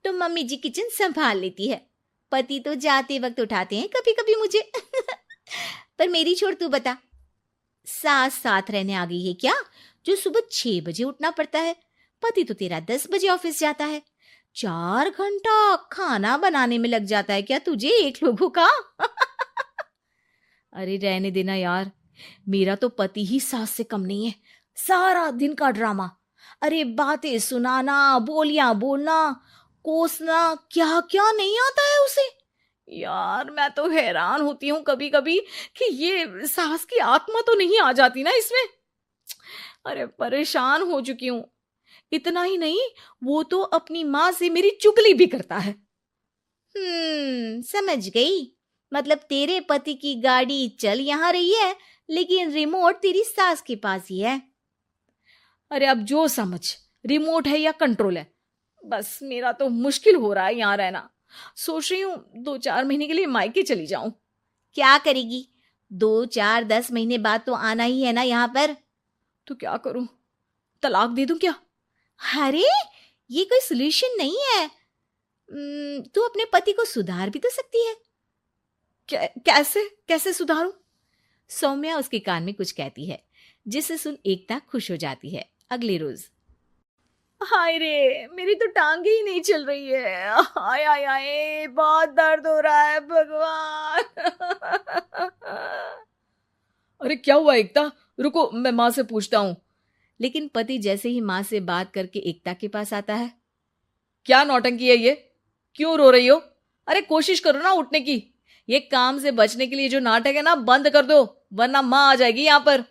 तो मम्मी जी किचन संभाल लेती है। पति तो जाते वक्त उठाते हैं कभी कभी मुझे। पर मेरी छोड़, तू बता, सास साथ रहने आ गई है क्या, जो सुबह 6 बजे उठना पड़ता है? पति तो तेरा 10 बजे ऑफिस जाता है। 4 घंटा खाना बनाने में लग जाता है क्या तुझे, एक लोगों का? अरे रहने देना यार, मेरा तो पति ही सास से कम नहीं है। सारा दिन का ड्रामा, अरे बातें सुनाना, बोलियां बोलना, कोसना, क्या क्या नहीं आता है उसे। यार मैं तो हैरान होती हूँ कभी कभी कि ये सास की आत्मा तो नहीं आ जाती ना इसमें। अरे परेशान हो चुकी हूँ। इतना ही नहीं, वो तो अपनी माँ से मेरी चुगली भी करता है। समझ गई। मतलब तेरे पति की गाड़ी चल यहाँ रही है, लेकिन रिमोट तेरी सास के पास ही है। अरे अब जो समझ, रिमोट है या कंट्रोल है, बस मेरा तो मुश्किल हो रहा है यहाँ रहना। सोच रही हूँ 2-4 महीने के लिए मायके चली जाऊं। क्या करेगी? 2-4-10 महीने बाद तो आना ही है ना यहाँ पर। तो क्या करूं, तलाक दे दूं क्या? अरे ये कोई सोल्यूशन नहीं है। तू अपने पति को सुधार भी तो सकती है। कैसे कैसे सुधारूं? सौम्या उसके कान में कुछ कहती है, जिसे सुन एकता खुश हो जाती है। अगले रोज, हाय रे, मेरी तो टांगे ही नहीं चल रही है। हाय हाय हाय, बहुत दर्द हो रहा है भगवान। अरे क्या हुआ एकता, रुको मैं माँ से पूछता हूँ। लेकिन पति जैसे ही माँ से बात करके एकता के पास आता है, क्या नौटंकी है ये, क्यों रो रही हो? अरे कोशिश करो ना उठने की। ये काम से बचने के लिए जो नाटक है ना, बंद कर दो, वरना माँ आ जाएगी यहाँ पर।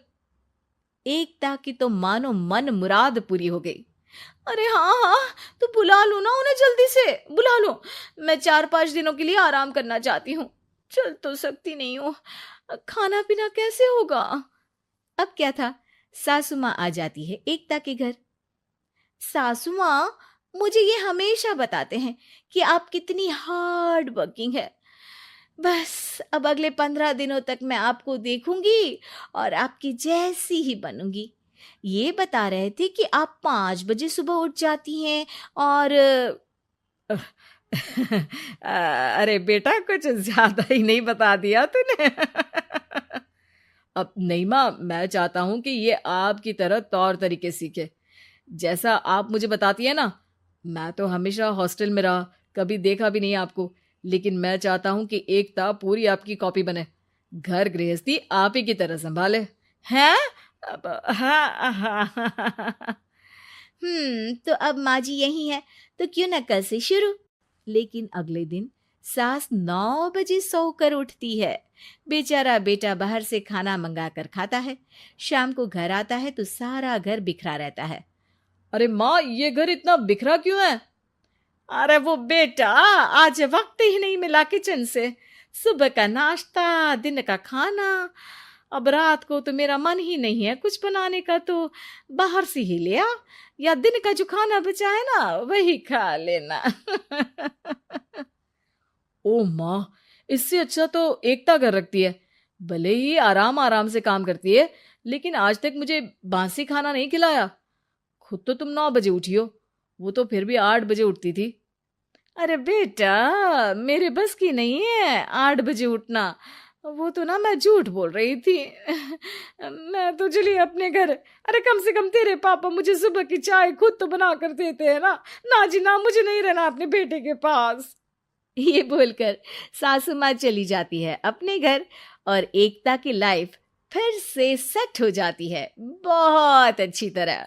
एकता की तो मानो मन मुराद पूरी हो गई। अरे हाँ हाँ, तो बुला लो ना उन्हें, जल्दी से बुला लो। मैं 4-5 दिनों के लिए आराम करना चाहती हूँ, चल तो सकती नहीं हूँ। खाना पीना कैसे होगा? अब क्या था, सासू माँ आ जाती है एकता के घर। सासू माँ, मुझे ये हमेशा बताते हैं कि आप कितनी हार्ड वर्किंग है। बस अब अगले 15 दिनों तक मैं आपको देखूंगी और आपकी जैसी ही बनूंगी। ये बता रहे थे कि आप 5 बजे सुबह उठ जाती हैं और अरे बेटा, कुछ ज्यादा ही नहीं बता दिया तूने। अब नहीं माँ, मैं चाहता हूं कि ये आपकी तरह तौर तरीके सीखे, जैसा आप मुझे बताती है ना। मैं तो हमेशा हॉस्टल में रहा, कभी देखा भी नहीं आपको, लेकिन मैं चाहता हूं कि एकता पूरी आपकी कॉपी बने, घर गृहस्थी आप ही की तरह संभाले। हैं? हाँ हाँ। तो अब माँ जी यही है, तो क्यों ना कल से शुरू। लेकिन अगले दिन सास 9 बजे सोकर उठती है। बेचारा बेटा बाहर से खाना मंगा कर खाता है। शाम को घर आता है तो सारा घर बिखरा रहता है। अरे माँ, ये घर इतना बिखरा क्यों है? अरे वो बेटा, आज वक्त ही नहीं मिला किचन से। सुबह का नाश्ता, दिन का खाना, अब रात को तो मेरा मन ही नहीं है कुछ बनाने का, तो बाहर से ही ले आ, या दिन का जो खाना बचा है ना वही खा लेना। ओ माँ, इससे अच्छा तो एकता कर रखती है। भले ही आराम आराम से काम करती है, लेकिन आज तक मुझे बासी खाना नहीं खिलाया। खुद तो तुम 9 बजे उठी हो, वो तो फिर भी 8 बजे उठती थी। अरे बेटा, मेरे बस की नहीं है 8 बजे उठना। वो तो ना मैं झूठ बोल रही थी। मैं तो चली अपने घर। अरे कम से कम तेरे पापा मुझे सुबह की चाय खुद तो बना कर देते हैं ना। ना जी ना, मुझे नहीं रहना अपने बेटे के पास। ये बोलकर सासू माँ चली जाती है अपने घर और एकता की लाइफ फिर से सेट हो जाती है बहुत अच्छी तरह।